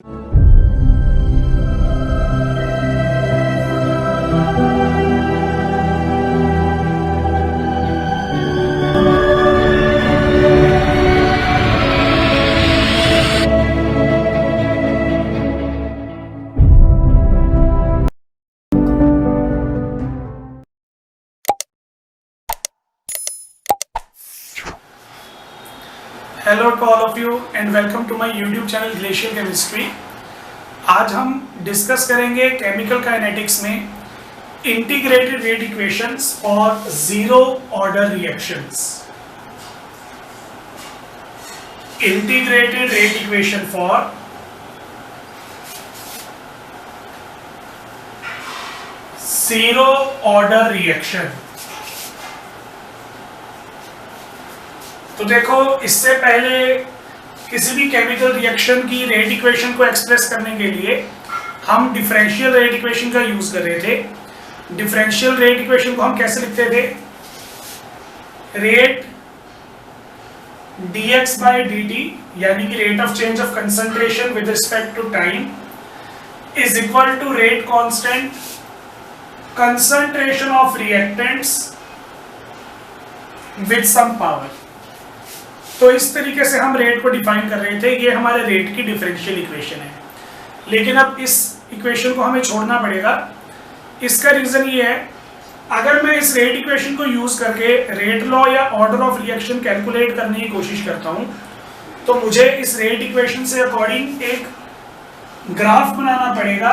Hello to all of you and welcome to my YouTube channel Glacier Chemistry. आज हम discuss करेंगे chemical kinetics में integrated rate equations और zero order reactions. Integrated rate equation for zero order reaction. तो देखो, इससे पहले किसी भी केमिकल रिएक्शन की रेट इक्वेशन को एक्सप्रेस करने के लिए हम डिफरेंशियल रेट इक्वेशन का यूज कर रहे थे। डिफरेंशियल रेट इक्वेशन को हम कैसे लिखते थे? रेट dx by dt यानी कि rate of change of concentration with respect to time is equal to rate constant concentration of reactants with some power. तो इस तरीके से हम रेट को डिफाइन कर रहे थे। ये हमारे रेट की डिफरेंशियल इक्वेशन है। लेकिन अब इस इक्वेशन को हमें छोड़ना पड़ेगा। इसका रीजन ये है, अगर मैं इस रेट इक्वेशन को यूज करके रेट लॉ या ऑर्डर ऑफ रिएक्शन कैलकुलेट करने की कोशिश करता हूं, तो मुझे इस रेट इक्वेशन से अकॉर्डिंग एक ग्राफ बनाना पड़ेगा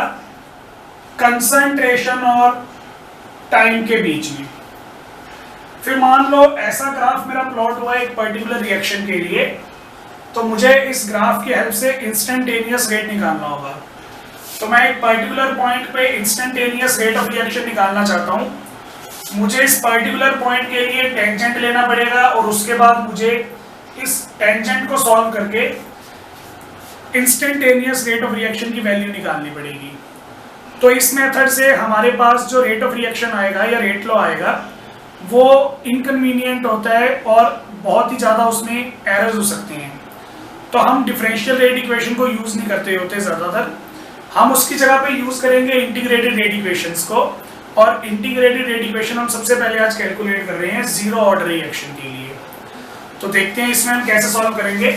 कंसंट्रेशन और टाइम के बीच में। फिर मान लो ऐसा ग्राफ मेरा प्लॉट हुआ एक पर्टिकुलर रिएक्शन के लिए, तो मुझे इस ग्राफ की हेल्प से इंस्टेंटेनियस रेट निकालना होगा। तो मैं एक पर्टिकुलर पॉइंट पे इंस्टेंटेनियस रेट ऑफ रिएक्शन निकालना चाहता हूं। मुझे इस पर्टिकुलर पॉइंट के लिए टेंजेंट लेना पड़ेगा और उसके बाद मुझे इस टेंजेंट को सॉल्व करके इंस्टेंटेनियस रेट ऑफ रिएक्शन की वैल्यू निकालनी पड़ेगी। तो इस मेथड से हमारे पास जो रेट ऑफ रिएक्शन आएगा या रेट लॉ आएगा वो इनकन्वीनियंट होता है और बहुत ही ज़्यादा उसमें एरर्स हो सकते हैं। तो हम डिफरेंशियल रेट इक्वेशन को यूज़ नहीं करते होते ज़्यादातर। हम उसकी जगह पे यूज़ करेंगे इंटीग्रेटेड रेट इक्वेशंस को। और इंटीग्रेटेड रेट इक्वेशन हम सबसे पहले आज कैलकुलेट कर रहे हैं जीरो ऑर्डर रिएक्शन के लिए। तो देखते हैं इसमें हम कैसे सॉल्व करेंगे।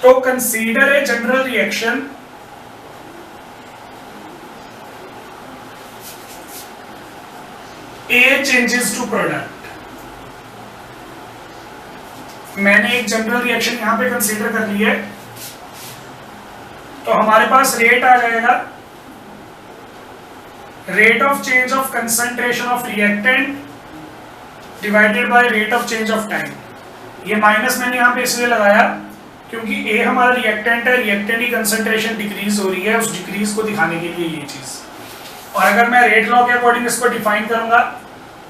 तो consider a general reaction A changes to product। मैंने एक जनरल रिएक्शन यहां पे कंसीडर कर ली है। तो हमारे पास रेट आ जाएगा rate of change of concentration of reactant divided by rate of change of time. ये माइनस मैंने यहां पे इसलिए लगाया क्योंकि A हमारा रिएक्टेंट है, रिएक्टेंट की कंसंट्रेशन डिक्रीज हो रही है, उस डिक्रीज को दिखाने के लिए ये चीज। और अगर मैं रेट लॉ के अकॉर्डिंग इसको डिफाइन करूंगा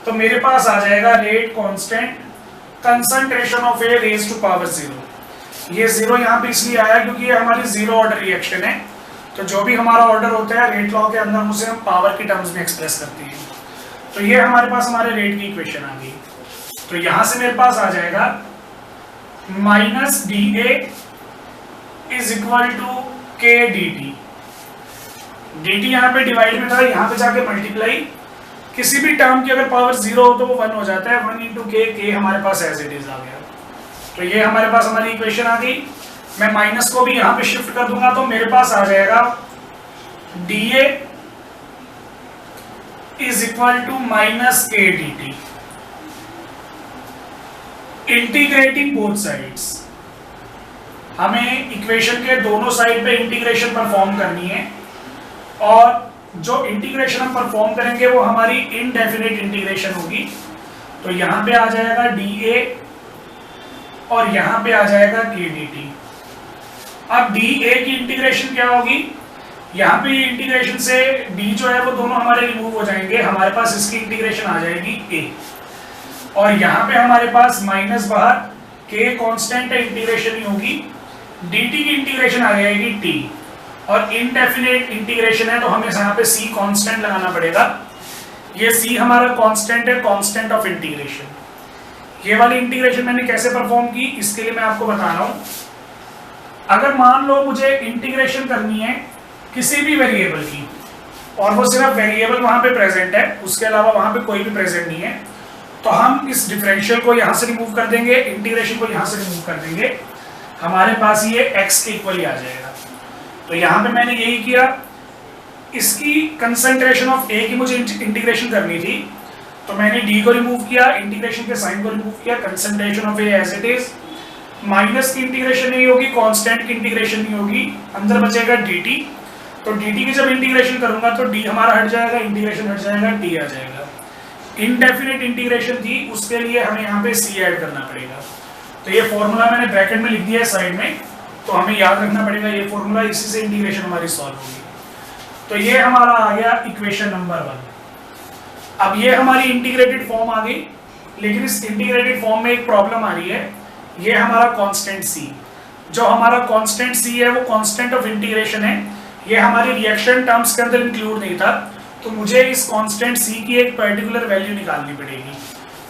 तो मेरे पास आ जाएगा rate constant concentration of A raise to power zero. ये जीरो यहाँ पे इसलिए आया क्योंकि ये हमारी जीरो ऑर्डर रिएक्शन है। तो जो भी हमारा ऑर्डर होता है रेट लॉ के अंदर उसे हम पावर की टर्म्स में एक्सप्रेस करते हैं। तो ये हमारे पास हमारे रेट की इक्वेशन आ गई। तो यहां से मेरे पास आ जाएगा minus D A is equal to K D T. dt यहाँ पे डिवाइड में था, यहाँ पे जाके मल्टीप्लाई। किसी भी टर्म की अगर पावर जीरो हो तो वो 1 हो जाता है। 1 इंटू के हमारे पास एज इट इज आ गया। तो ये हमारे पास हमारी इक्वेशन आ गई। मैं माइनस को भी यहाँ पे शिफ्ट कर दूंगा तो मेरे पास आ जाएगा dA is equal to minus K D T. Integrating both sides, हमें इक्वेशन के दोनों साइड पे इंटीग्रेशन परफॉर्म करनी है। और जो इंटीग्रेशन हम परफॉर्म करेंगे वो हमारी इनडेफिनिट इंटीग्रेशन होगी। तो यहां पे आ जाएगा dA और यहां पे आ जाएगा के डी टी। अब dA की इंटीग्रेशन क्या होगी? यहां पे इंटीग्रेशन से d जो है वो दोनों हमारे रिमूव हो जाएंगे। हमारे पास इसकी इंटीग्रेशन आ जाएगी a। और यहां पे हमारे पास माइनस बाहर, k कांस्टेंट है, इंटीग्रेशन ही होगी। dt की इंटीग्रेशन आ जाएगी t। और इनडेफिनेट इंटीग्रेशन है तो हमें यहाँ पे c कांस्टेंट लगाना पड़ेगा। ये c हमारा कांस्टेंट है, कांस्टेंट ऑफ इंटीग्रेशन। ये वाली इंटीग्रेशन मैंने कैसे परफॉर्म की, इसके लिए मैं आपको बता रहा हूं। अगर मान लो मुझे इंटीग्रेशन करनी है किसी भी वेरिएबल की और वो सिर्फ वेरिएबल वहां पे प्रेजेंट है, उसके अलावा वहां पे कोई भी प्रेजेंट नहीं है, तो हम इस डिफरेंशियल को यहां से रिमूव कर देंगे, इंटीग्रेशन को यहां से रिमूव कर देंगे, हमारे पास ये x के इक्वल ही आ जाएगा। तो यहां पे मैंने यही किया, इसकी कंसंट्रेशन ऑफ a की मुझे इंटीग्रेशन करनी थी, तो मैंने d को रिमूव किया, इंटीग्रेशन के साइन को रिमूव किया, concentration of a as it is, minus की इंटीग्रेशन नहीं होगी, कांस्टेंट की इंटीग्रेशन नहीं होगी, अंदर बचेगा dt, तो dt की जब इंटीग्रेशन करूंगा तो d हमारा हट जाएगा, इंटीग्रेशन हट जाएगा, t आ जाएगा। इनडेफिनिट इंटीग्रेशन थी, उसके लिए हमें यहाँ पे c ऐड करना पड़ेगा। तो ये फॉर्मूला मैंने ब्रैकेट में लिख दिया है साइड में, तो हमें याद रखना पड़ेगा ये फॉर्मूला, इसी से इंटीग्रेशन हमारी सॉल्व होगी। तो ये हमारा आ गया इक्वेशन नंबर 1। अब ये हमारी इंटीग्रेटेड फॉर्म आ गई, लेकिन इस इंटीग्रेटेड फॉर्म में एक प्रॉब्लम आ रही है, ये हमारा कांस्टेंट c, जो हमारा कांस्टेंट c है वो कांस्टेंट ऑफ इंटीग्रेशन है, ये हमारी रिएक्शन टर्म्स के अंदर इंक्लूड नहीं था, तो मुझे इस कांस्टेंट c की एक पर्टिकुलर वैल्यू निकालनी पड़ेगी।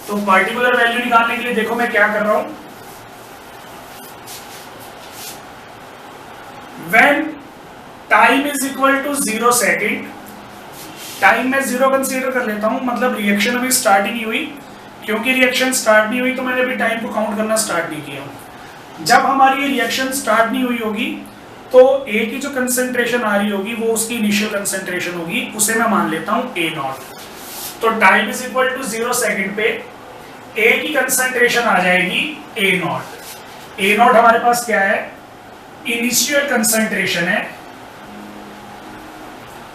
तो पर्टिकुलर वैल्यू निकालने के लिए देखो मैं क्या कर रहा हूं, when time is equal to 0 second, time में 0 कंसीडर कर लेता हूं, मतलब रिएक्शन अभी स्टार्ट ही नहीं हुई, क्योंकि रिएक्शन स्टार्ट नहीं हुई तो मैंने अभी टाइम को काउंट करना स्टार्ट नहीं किया। जब हमारी ये रिएक्शन स्टार्ट नहीं हुई होगी तो A की जो कंसंट्रेशन आ रही होगी वो उसकी इनिशियल कंसंट्रेशन होगी, उसे मैं मान लेता हूं A0। तो time is equal to 0 second पे A की कंसंट्रेशन आ जाएगी A0। A0 हमारे पास क्या है, इनिशियल कंसंट्रेशन है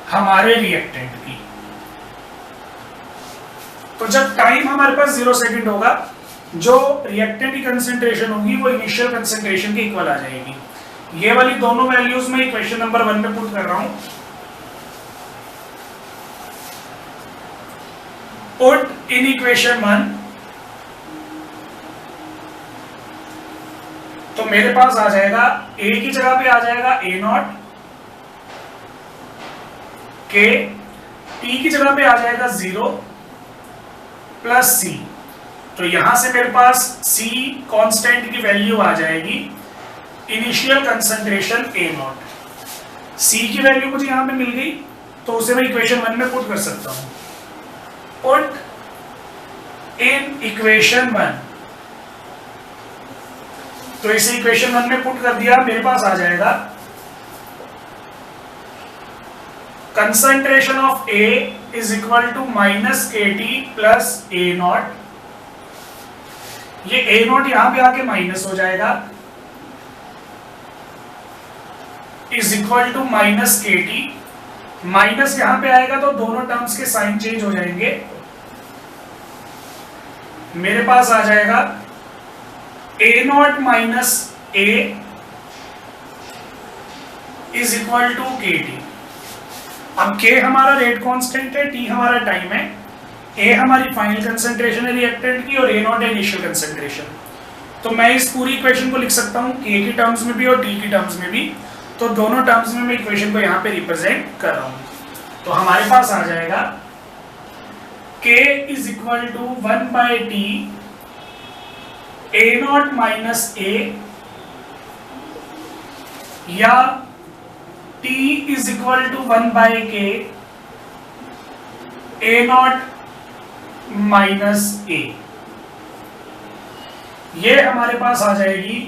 हमारे रिएक्टेंट की। तो जब टाइम हमारे पास 0 सेकेंड होगा, जो रिएक्टेंट की कंसंट्रेशन होगी वो इनिशियल कंसंट्रेशन के इक्वल आ जाएगी। ये वाली दोनों वैल्यूज में इक्वेशन नंबर 1 में पुट कर रहा हूं। पुट इन इक्वेशन 1, तो मेरे पास आ जाएगा A की जगह पे आ जाएगा A0, K, T की जगह पे आ जाएगा 0 प्लस C। तो यहां से मेरे पास C कांस्टेंट की वैल्यू आ जाएगी, इनिशियल कंसंट्रेशन A0। C की वैल्यू मुझे यहां पे मिल गई, तो उसे मैं इक्वेशन 1 में पुट कर सकता हूं। पुट इन इक्वेशन 1, तो इसे इक्वेशन 1 में पुट कर दिया, मेरे पास आ जाएगा concentration of A is equal to minus KT plus A0। ये A0 यहां पे आके माइनस हो जाएगा, is equal to minus KT, minus यहां पे आएगा तो दोनों टर्म्स के साइन चेंज हो जाएंगे, मेरे पास आ जाएगा A0 minus A is equal to KT। अब K हमारा रेट कांस्टेंट है, T हमारा टाइम है, A हमारी फाइनल कंसंट्रेशन है रिएक्टेंट की और A0 है इनिशियल कंसंट्रेशन। तो मैं इस पूरी इक्वेशन को लिख सकता हूं K की टर्म्स में भी और T की टर्म्स में भी, तो दोनों टर्म्स में मैं इक्वेशन को यहां पे रिप्रेजेंट कर रहा हूं। तो हमारे पास आ जाएगा K is equal to 1 by T A0 minus A, या T is equal to 1 by K A0 minus A। ये हमारे पास आ जाएगी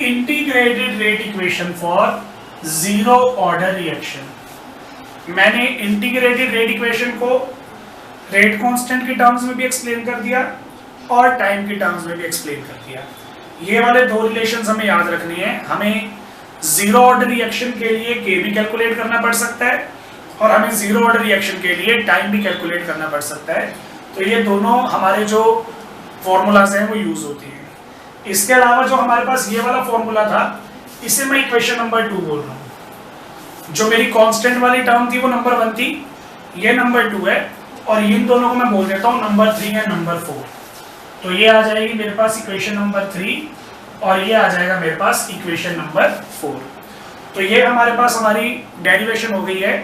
integrated rate equation for zero order reaction. मैंने इंटीग्रेटेड रेट इक्वेशन को रेट कांस्टेंट के टर्म्स में भी एक्सप्लेन कर दिया और टाइम के टर्म्स में भी एक्सप्लेन कर दिया। ये वाले दो रिलेशंस हमें याद रखनी है। हमें जीरो ऑर्डर रिएक्शन के लिए K भी कैलकुलेट करना पड़ सकता है और हमें जीरो ऑर्डर रिएक्शन के लिए टाइम भी कैलकुलेट करना पड़ सकता है। तो ये दोनों हमारे जो फॉर्मूलाज हैं वो यूज होती हैं। इसके अलावा जो हमारे पास ये वाला फॉर्मूला था, इसे मैं इक्वेशन नंबर 2 बोल रहा हूँ। जो मेरी कांस्टेंट वाली टर्म थी वो नंबर 1 थी, ये नंबर 2 है, और इन दोनों को मैं बोल देता हूँ नंबर 3 या नंबर 4। तो ये आ जाएगी मेरे पास इक्वेशन नंबर 3 और ये आ जाएगा मेरे पास इक्वेशन नंबर 4। तो ये हमारे पास हमारी डेरिवेशन हो गई है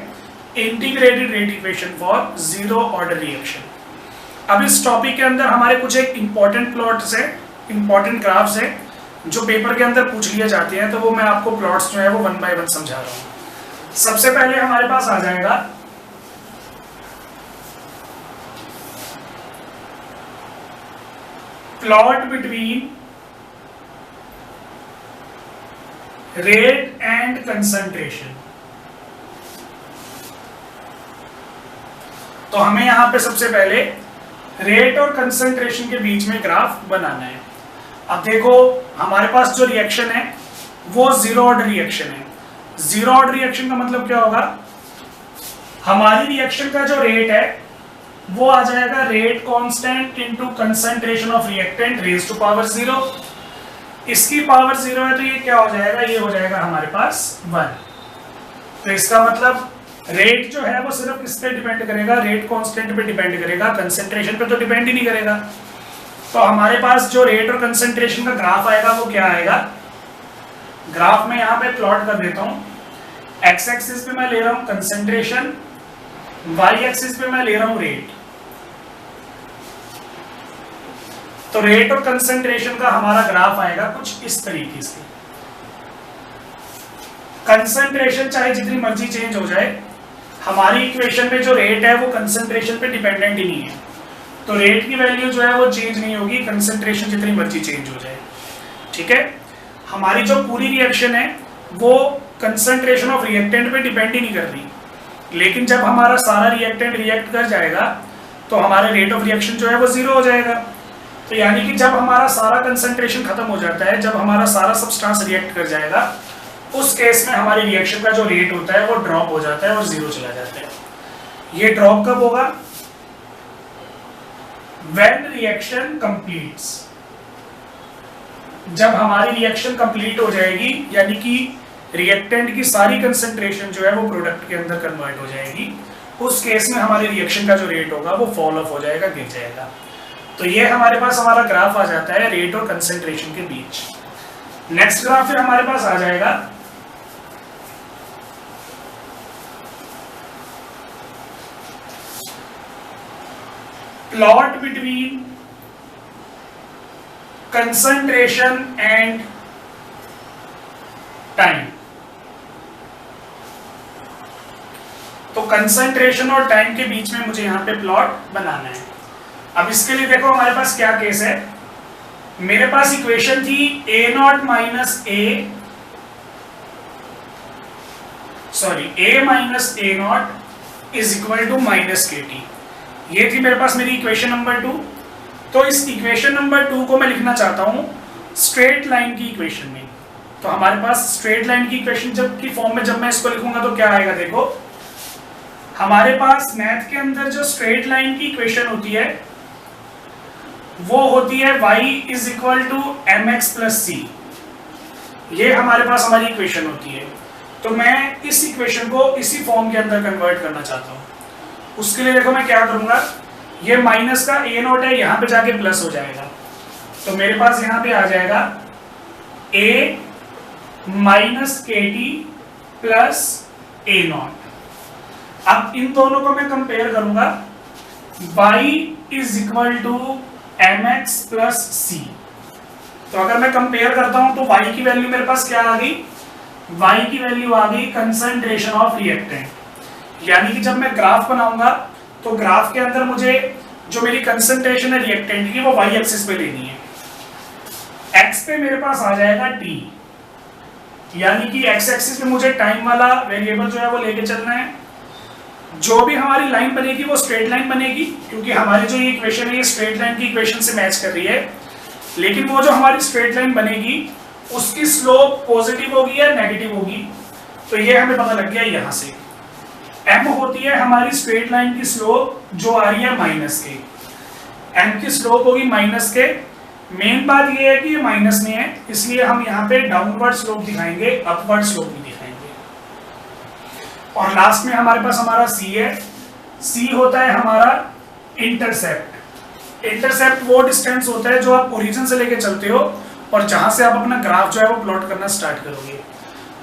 integrated rate equation for zero order reaction. अब इस टॉपिक के अंदर हमारे कुछ एक इम्पॉर्टेंट प्लॉट्स है, इम्पॉर्टेंट ग्राफ्स है जो पेपर के अंदर पूछ लिए जाते हैं, तो वो मैं आपको प्लॉट्स जो है वो 1 बाय 1 समझा रहा हूँ। सबसे पहले हमारे पास आ जाएगा plot between rate and concentration. तो हमें यहां पे सबसे पहले रेट और कंसंट्रेशन के बीच में ग्राफ बनाना है। अब देखो हमारे पास जो रिएक्शन है वो जीरो ऑर्डर रिएक्शन है। जीरो ऑर्डर रिएक्शन का मतलब क्या होगा, हमारी रिएक्शन का जो रेट है वो आ जाएगा rate constant into concentration of reactant raise to power 0। इसकी पावर 0 है तो ये क्या हो जाएगा, ये हो जाएगा हमारे पास 1। तो इसका मतलब रेट जो है वो सिर्फ किस पे डिपेंड करेगा, रेट कांस्टेंट पे डिपेंड करेगा, कंसंट्रेशन पे तो डिपेंड ही नहीं करेगा। तो हमारे पास जो रेट और कंसंट्रेशन का ग्राफ आएगा वो क्या आएगा, ग्राफ में यहाँ पे प्लॉट कर देता हूँ। एक्स एक्सिस पे मैं ले रहा हूँ कंसंट्रेशन, वाई एक्सिस पे मैं ले रहा हूँ रेट। तो रेट और कंसंट्रेशन का हमारा ग्राफ आएगा कुछ इस तरीके से। कंसंट्रेशन चाहे जितनी मर्जी चेंज हो जाए, हमारी इक्वेशन में जो रेट है वो कंसंट्रेशन पे डिपेंडेंट ही नहीं है, तो रेट की वैल्यू जो है वो चेंज नहीं होगी, कंसंट्रेशन जितनी मर्जी चेंज हो जाए। ठीक है, हमारी जो पूरी रिएक्शन है वो कंसंट्रेशन ऑफ रिएक्टेंट पे डिपेंड ही नहीं कर रही, लेकिन जब हमारा सारा रिएक्टेंट रिएक्ट कर जाएगा तो हमारा रेट ऑफ रिएक्शन जो है वो 0 हो जाएगा। तो यानी कि जब हमारा सारा कंसंट्रेशन खत्म हो जाता है, जब हमारा सारा सब्सटेंस रिएक्ट कर जाएगा, उस केस में हमारी रिएक्शन का जो रेट होता है वो ड्रॉप हो जाता है और 0 चला जाता है। ये ड्रॉप कब होगा, व्हेन रिएक्शन कंप्लीट्स, जब हमारी रिएक्शन कंप्लीट हो जाएगी, यानी कि रिएक्टेंट की सारी कंसंट्रेशन जो है वो प्रोडक्ट के अंदर कन्वर्ट हो जाएगी, उस केस में हमारी रिएक्शन का जो रेट होगा वो फॉल ऑफ हो जाएगा, गिर जाएगा। तो ये हमारे पास हमारा ग्राफ आ जाता है रेट और कंसंट्रेशन के बीच। नेक्स्ट ग्राफ फिर हमारे पास आ जाएगा plot between concentration and time. तो कंसंट्रेशन और टाइम के बीच में मुझे यहां पे प्लॉट बनाना है। अब इसके लिए देखो हमारे पास क्या केस है, मेरे पास इक्वेशन थी a nought minus a minus a nought is equal to minus KT। ये थी मेरे पास मेरी इक्वेशन नंबर 2। तो इस इक्वेशन नंबर 2 को मैं लिखना चाहता हूं स्ट्रेट लाइन की इक्वेशन में। तो हमारे पास स्ट्रेट लाइन की इक्वेशन जब की फॉर्म में जब मैं इसको लिखूंगा तो क्या आएगा, देखो हमारे पास मैथ के अंदर जो स्ट्रेट लाइन की इक्वेशन होती है वो होती है y is equal to mx plus c। ये हमारे पास हमारी इक्वेशन होती है। तो मैं इस इक्वेशन को इसी फॉर्म के अंदर कन्वर्ट करना चाहता हूँ। उसके लिए देखो मैं क्या करूंगा, ये माइनस का a नॉट है, यहाँ पे जाके प्लस हो जाएगा। तो मेरे पास यहाँ पे आ जाएगा a minus KT plus a naught. अब इन दोनों को मैं कंपेयर करूंगा, y is equal to mx plus c। तो अगर मैं कंपेयर करता हूं तो y की वैल्यू मेरे पास क्या आ गई, y की वैल्यू आ गई कंसंट्रेशन ऑफ रिएक्टेंट। यानी कि जब मैं ग्राफ बनाऊंगा तो ग्राफ के अंदर मुझे जो मेरी कंसंट्रेशन है रिएक्टेंट की वो y एक्सिस पे लेनी है। x पे मेरे पास आ जाएगा t, यानी कि x एक्सिस पे मुझे टाइम वाला वेरिएबल जो है वो लेके चलना है। जो भी हमारी लाइन बनेगी वो स्ट्रेट लाइन बनेगी, क्योंकि हमारी जो ये इक्वेशन है ये स्ट्रेट लाइन की इक्वेशन से मैच कर रही है। लेकिन वो जो हमारी स्ट्रेट लाइन बनेगी उसकी स्लोप पॉजिटिव होगी या नेगेटिव होगी, तो ये हमें पता लग गया यहाँ से। m होती है हमारी स्ट्रेट लाइन की स्लोप जो आ रही है माइनस के, m की स्लोप होगी माइनस के। मेन बात ये है कि ये माइनस में है, इसलिए हम यहाँ पे डाउनवर्ड स्लोप दिखाएंगे, अपवर्ड स्लोप नहीं दिखाएंगे। और लास्ट में हमारे पास हमारा c है। c होता है हमारा इंटरसेप्ट। इंटरसेप्ट वो डिस्टेंस होता है जो आप ओरिजिन से लेके चलते हो और जहां से आप अपना ग्राफ जो है वो प्लॉट करना स्टार्ट करोगे।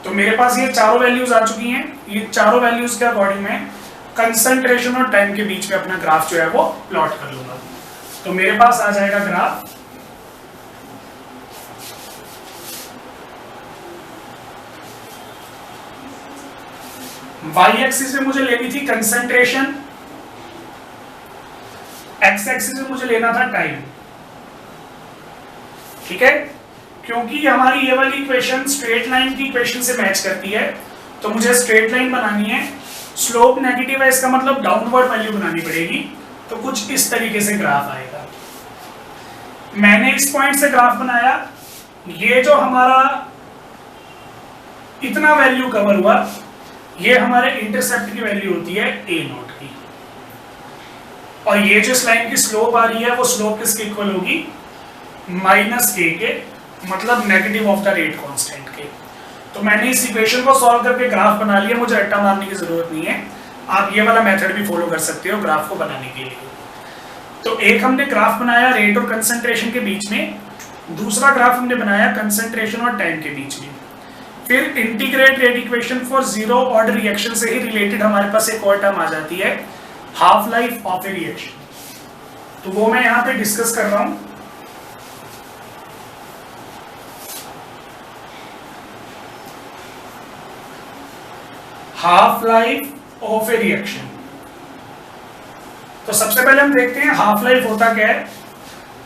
तो मेरे पास ये चारों वैल्यूज आ चुकी हैं। ये चारों वैल्यूज के अकॉर्डिंग में कंसंट्रेशन और टाइम के बीच में अपना ग्राफ जो है वो प्लॉट कर लूंगा। तो मेरे पास आ जाएगा ग्राफ वाई एक्सिस में मुझे लेनी थी कंसंट्रेशन, एक्स एक्सिस में मुझे लेना था टाइम। ठीक है, क्योंकि हमारी ये वाली इक्वेशन स्ट्रेट लाइन की इक्वेशन से मैच करती है, तो मुझे स्ट्रेट लाइन बनानी है, स्लोप नेगेटिव है, इसका मतलब डाउनवर्ड वैल्यू बनानी पड़ेगी। तो कुछ इस तरीके से ग्राफ आएगा। मैंने इस पॉइंट से ग्राफ बनाया, ये जो हमारा इतना वैल्यू कवर हुआ, ये हमारे इंटरसेप्ट की वैल्यू होती है ए नॉट की, और ये जो इस लाइन की स्लोप आ रही है वो स्लोप किसके इक्वल होगी, माइनस के, मतलब negative of the rate constant के। तो मैंने इस इक्वेशन को सॉल्व करके ग्राफ बना लिया, मुझे रट्टा मारने की जरूरत नहीं है, आप ये वाला मेथड भी फॉलो कर सकते हो ग्राफ को बनाने के लिए। तो एक हमने ग्राफ बनाया रेट और कंसंट्रेशन के बीच में, दूसरा ग्राफ हमने बनाया कंसंट्रेशन और टाइम के बीच में। फिर integrate rate equation for zero order reaction से ही रिलेटेड हमारे पास एक और टर्म आ जाती है, half life of A reaction. तो वो मैं यहां पे डिस्कस कर रहा हूं। Half life of A reaction. तो सबसे पहले हम देखते हैं हाफ लाइफ होता क्या है।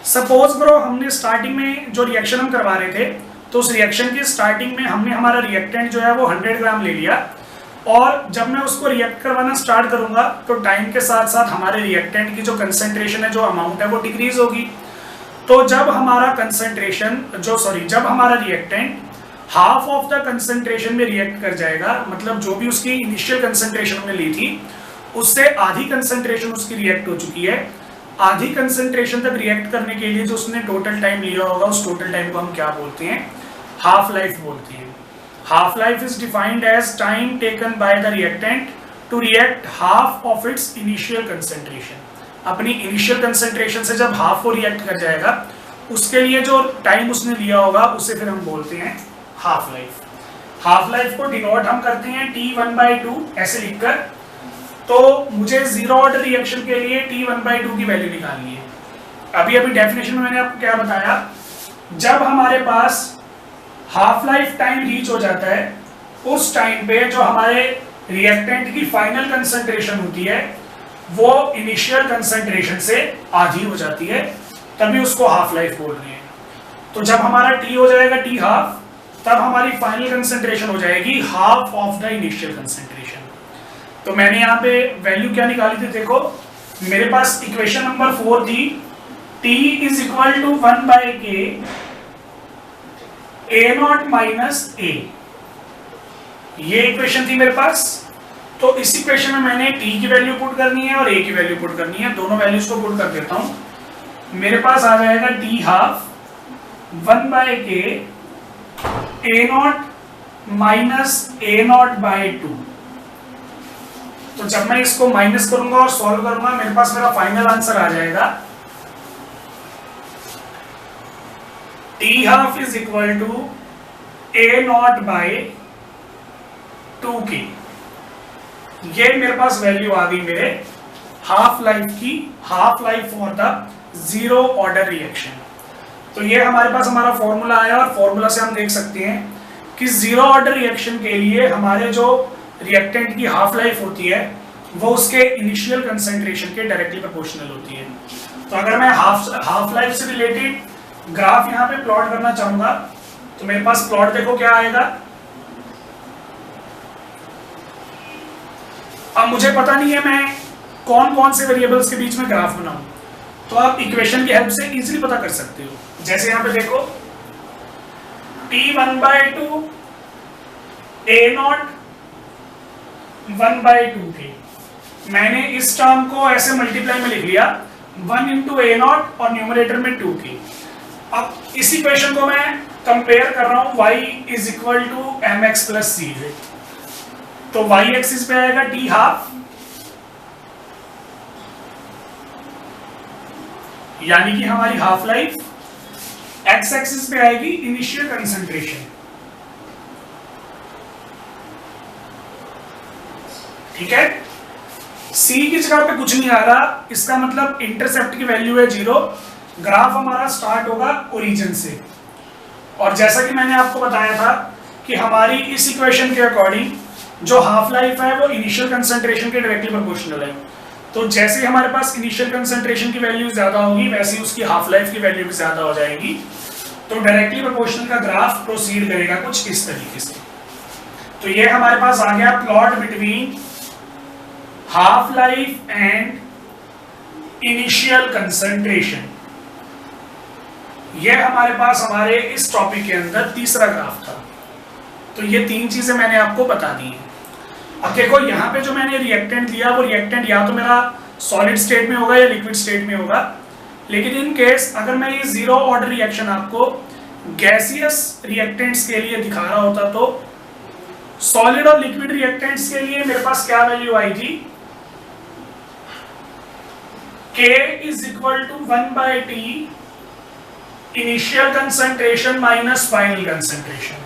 सपोज ब्रो हमने स्टार्टिंग में जो रिएक्शन हम करवा रहे थे, तो उस रिएक्शन की स्टार्टिंग में हमने हमारा रिएक्टेंट जो है वो 100 ग्राम ले लिया, और जब मैं उसको रिएक्ट करवाना स्टार्ट करूंगा तो टाइम के साथ साथ हमारे रिएक्टेंट की जो कंसंट्रेशन है, जो अमाउंट है, वो डिक्रीज होगी। तो जब हमारा कंसंट्रेशन जब हमारा reactant half of the concentration में रिएक्ट कर जाएगा, मतलब जो भी उसकी इनिशियल कंसंट्रेशन हमने ली थी उससे आधी कंसंट्रेशन उसकी रिएक्ट हो चुकी है, आधी कंसंट्रेशन तक रिएक्ट करने के लिए जो उसने टोटल टाइम लिया होगा, उस टोटल टाइम को हम क्या बोलते हैं, हाफ लाइफ बोलते हैं। Half life is defined as time taken by the reactant to react half of its initial concentration. अपनी इनिशियल कंसंट्रेशन से जब हाफ को रिएक्ट कर जाएगा, उसके लिए जो टाइम उसने लिया होगा उसे फिर हम बोलते हैं हाफ लाइफ। हाफ लाइफ को डिनोट हम करते हैं T1/2 ऐसे लिखकर। तो मुझे जीरो ऑर्डर रिएक्शन के लिए T1/2 की वैल्यू निकालनी है। अभी डेफिनेशन में मैंने आपको क्या बताया, जब हमारे पास हाफ लाइफ टाइम रीच हो जाता है, उस टाइम पे जो हमारे रिएक्टेंट की फाइनल कंसंट्रेशन होती है वो इनिशियल कंसंट्रेशन से आधी हो जाती है, तभी उसको हाफ लाइफ बोल रहे हैं। तो जब हमारा T हो जाएगा T हाफ, तब हमारी फाइनल कंसंट्रेशन हो जाएगी half of the initial concentration. तो मैंने यहाँ पे वैल्यू क्या निकाली थी, देखो मेरे पास इक्वेशन नंबर 4 थी, T is equal to 1/k A0 minus A, ये इक्वेशन थी मेरे पास। तो इस इक्वेशन में मैंने T की वैल्यू पुट करनी है और A की वैल्यू पुट करनी है, दोनों वैल्यूज को पुट कर देता हूं। मेरे पास आ जाएगा T half 1/k A0 minus A0/2। तो जब मैं इसको माइनस करूंगा और सॉल्व करूंगा, मेरे पास मेरा फाइनल आंसर आ जाएगा T half is equal to A0/2k। ये मेरे पास वैल्यू आ गई मेरे हाफ लाइफ की, half life for the zero order reaction. तो ये हमारे पास हमारा फॉर्मूला आया, और फॉर्मूला से हम देख सकते हैं कि जीरो ऑर्डर रिएक्शन के लिए हमारे जो रिएक्टेंट की हाफ लाइफ होती है वो उसके इनिशियल कंसंट्रेशन के डायरेक्टली प्रोपोर्शनल होती है। तो अगर मैं हाफ लाइफ से रिलेटेड ग्राफ यहाँ पे प्लॉट करना चाहूंगा, तो मेरे पास प्लॉट देखो क्या आएगा। अब मुझे पता नहीं है मैं कौन कौन से वेरिएबल्स के बीच में ग्राफ बनाऊं, तो आप इक्वेशन की हेल्प से इजीली पता कर सकते हो। जैसे यहाँ पे देखो T1/2 A0 1/2k, मैंने इस टर्म को ऐसे मल्टीप्लाई में लिख लिया 1 into A0 और न्यूमरेटर में 2k। अब इस इक्वेशन को मैं कंपेयर कर रहा हूं y is equal to mx plus c से। तो y एक्सिस पे आएगा T हाफ, यानी कि हमारी हाफ लाइफ, x एक्सिस पे आएगी इनिशियल कंसंट्रेशन। ठीक है, सी की जगह पे कुछ नहीं आ रहा, इसका मतलब इंटरसेप्ट की वैल्यू है 0। ग्राफ हमारा स्टार्ट होगा ओरिजिन से, और जैसा कि मैंने आपको बताया था कि हमारी इस इक्वेशन के अकॉर्डिंग जो हाफ लाइफ है वो इनिशियल कंसंट्रेशन के डायरेक्टली प्रोपोर्शनल है। तो जैसे ही हमारे पास इनिशियल कंसंट्रेशन की वैल्यू ज्यादा होगी वैसे ही उसकी हाफ लाइफ की वैल्यू भी ज्यादा हो जाएगी। तो डायरेक्टली प्रोपोर्शनल का ग्राफ प्रोसीड करेगा कुछ इस तरीके से। तो ये हमारे पास आ गया plot between half life and initial concentration. ये हमारे पास हमारे इस टॉपिक के अंदर तीसरा ग्राफ था। तो ये तीन चीजें मैंने आपको बता दी हैं। अब देखो यहाँ पे जो मैंने रिएक्टेंट दिया वो रिएक्टेंट या तो मेरा सॉलिड स्टेट में होगा या लिक्विड स्टेट में होगा, लेकिन इन केस अगर मैं ये जीरो ऑर्डर रिएक्शन आपको गैसियस रिएक्टेंट्स के लिए दिखा रहा होता तो सॉलिड और लिक्विड रिएक्टेंट्स के लिए मेरे पास क्या वैल्यू आई थी, K is equal to 1/T initial concentration minus final concentration.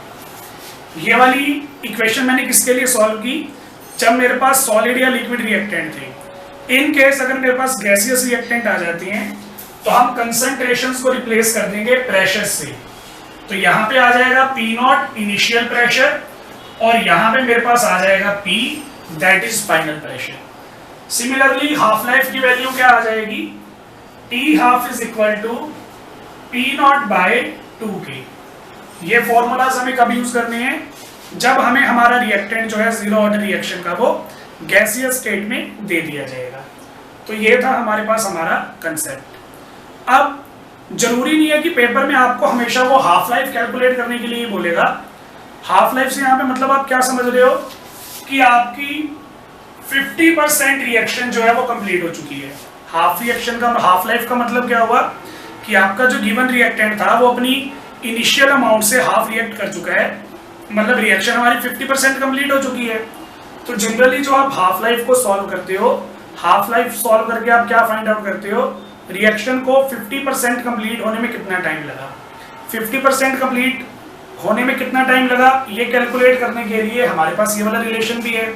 ये वाली इक्वेशन मैंने किसके लिए सॉल्व की, जब मेरे पास सॉलिड या लिक्विड रिएक्टेंट थे। इन केस अगर मेरे पास गैसियस रिएक्टेंट आ जाती हैं तो हम कंसंट्रेशंस को रिप्लेस कर देंगे प्रेशर से। तो यहाँ पे आ जाएगा P0 इनिशियल प्रेशर और यहाँ पे मेरे पास आ जाएगा P that is final pressure. Similarly half life की वैल्यू क्या आ जाएगी, T half is equal to P0 by 2K। ये फॉर्मूलाज हमें कब यूज करने हैं, जब हमें हमारा रिएक्टेंट जो है जीरो ऑर्डर रिएक्शन का वो गैसियस स्टेट में दे दिया जाएगा। तो ये था हमारे पास हमारा कंसेप्ट। अब जरूरी नहीं है कि पेपर में आपको हमेशा वो हाफ लाइफ कैलकुलेट करने के लिए ही बोलेगा। हाफ लाइफ से यहाँ पे मतलब आप क्या समझ रहे हो कि आपकी 50% रिएक्शन जो है वो कंप्लीट हो चुकी है। हाफ लाइफ का मतलब क्या हुआ कि आपका जो गिवन रिएक्टेंट था वो अपनी इनिशियल अमाउंट से हाफ रिएक्ट कर चुका है, मतलब रिएक्शन हमारी 50% कंप्लीट हो चुकी है। तो जनरली जो आप हाफ लाइफ को सॉल्व करते हो, हाफ लाइफ सॉल्व करके आप क्या फाइंड आउट करते हो, रिएक्शन को 50% कंप्लीट होने में कितना टाइम लगा। 50% कंप्लीट होने में कितना टाइम लगा ये कैलकुलेट करने के लिए हमारे पास ये वाला रिलेशन भी है।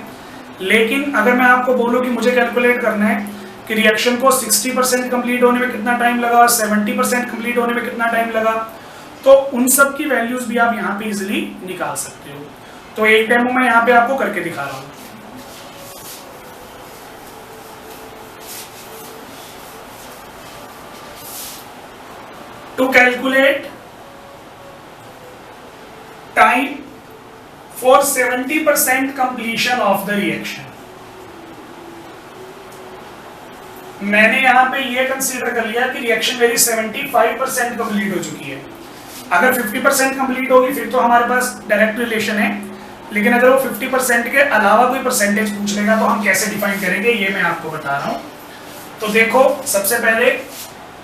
लेकिन अगर मैं आपको बोलूं कि मुझे कैलकुलेट करना है कि रिएक्शन को 60% कंप्लीट होने में कितना टाइम लगा, 70% कंप्लीट होने में कितना टाइम लगा, तो उन सब की वैल्यूज भी आप यहाँ पे इजीली निकाल सकते हो। तो एक डेमो मैं यहाँ पे आपको करके दिखा रहा हूँ। To calculate time for 70% completion of the reaction, मैंने यहां पे ये कंसीडर कर लिया कि रिएक्शन मेरी 75% कंप्लीट हो चुकी है। अगर 50% कंप्लीट होगी फिर तो हमारे पास डायरेक्ट रिलेशन है, लेकिन अगर वो 50% के अलावा कोई परसेंटेज पूछ लेगा तो हम कैसे डिफाइन करेंगे ये मैं आपको बता रहा हूं। तो देखो सबसे पहले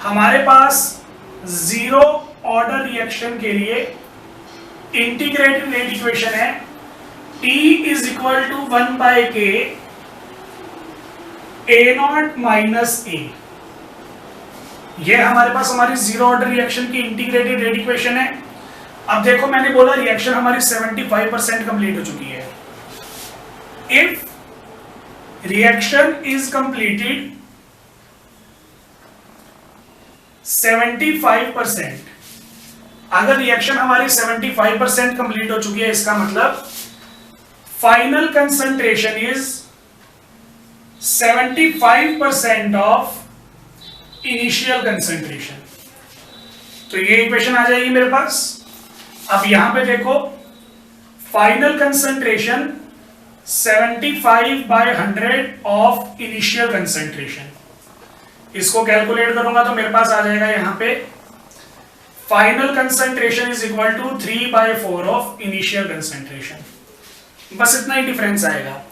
हमारे पास जीरो ऑर्डर रिएक्शन के लिए इंटीग्रेटेड रेट इक्वेशन है T is equal to 1/K A0 minus A। ये हमारे पास हमारी जीरो ऑर्डर रिएक्शन की इंटीग्रेटेड रेट इक्वेशन है। अब देखो मैंने बोला रिएक्शन हमारी 75% कंप्लीट हो चुकी है। इफ रिएक्शन इज कंप्लीटेड 75%, अगर रिएक्शन हमारी 75% कंप्लीट हो चुकी है इसका मतलब final concentration is 75% of initial concentration. तो ये इक्वेशन आ जाएगी मेरे पास। अब यहां पे देखो final concentration 75/100 of initial concentration, इसको कैलकुलेट करूंगा तो मेरे पास आ जाएगा यहां पे final concentration is equal to 3/4 of initial concentration. बस इतना ही डिफरेंस आएगा।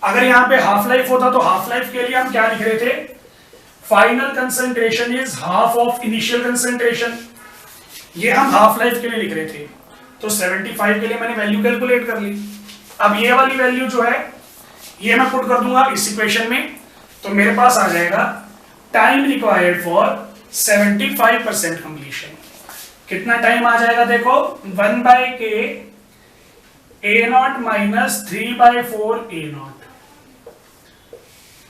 अगर यहां पे हाफ लाइफ होता तो हाफ लाइफ के लिए हम क्या लिख रहे थे, final concentration is half of initial concentration, ये हम हाफ लाइफ के लिए लिख रहे थे। तो 75 के लिए मैंने वैल्यू कैलकुलेट कर ली। अब ये वाली वैल्यू जो है ये मैं पुट कर दूंगा इस इक्वेशन में, तो मेरे पास आ जाएगा टाइम रिक्वायर्ड फॉर 75% कंप्लीशन। कितना टाइम आ जाएगा देखो, 1/K A0 माइनस 3/4 A0।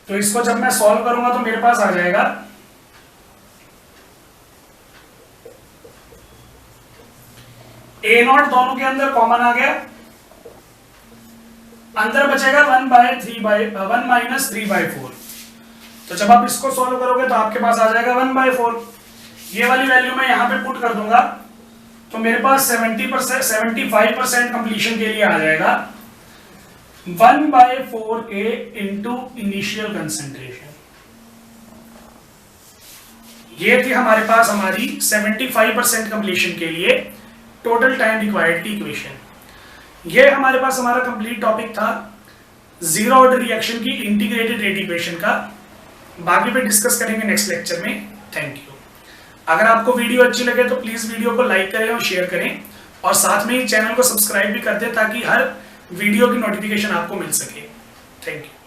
तो इसको जब मैं सॉल्व करूंगा तो मेरे पास आ जाएगा A0 दोनों के अंदर कॉमन आ गया, अंदर बचेगा 1 माइनस 3/4। तो जब आप इसको सॉल्व करोगे तो आपके पास आ जाएगा 1/4। ये वाली वैल्यू मैं यहां पे पुट कर दूंगा तो मेरे पास 75% कंप्लीशन के लिए आ जाएगा 1/4A इंटू इनिशियल कंसेंट्रेशन। ये थी हमारे पास हमारी 75% कंप्लीशन के लिए टोटल टाइम रिक्वायर्ड की इक्वेशन। ये हमारे पास हमारा कंप्लीट टॉपिक था जीरो ऑर्डर रिएक्शन की इंटीग्रेटेड रेट इक्वेशन का। बाकी पे डिस्कस करेंगे नेक्स्ट लेक्चर में। Thank you. अगर आपको वीडियो अच्छी लगे तो प्लीज वीडियो को लाइक करें और शेयर करें, और साथ में ही चैनल को सब्सक्राइब भी कर दें ताकि हर वीडियो की नोटिफिकेशन आपको मिल सके। Thank you.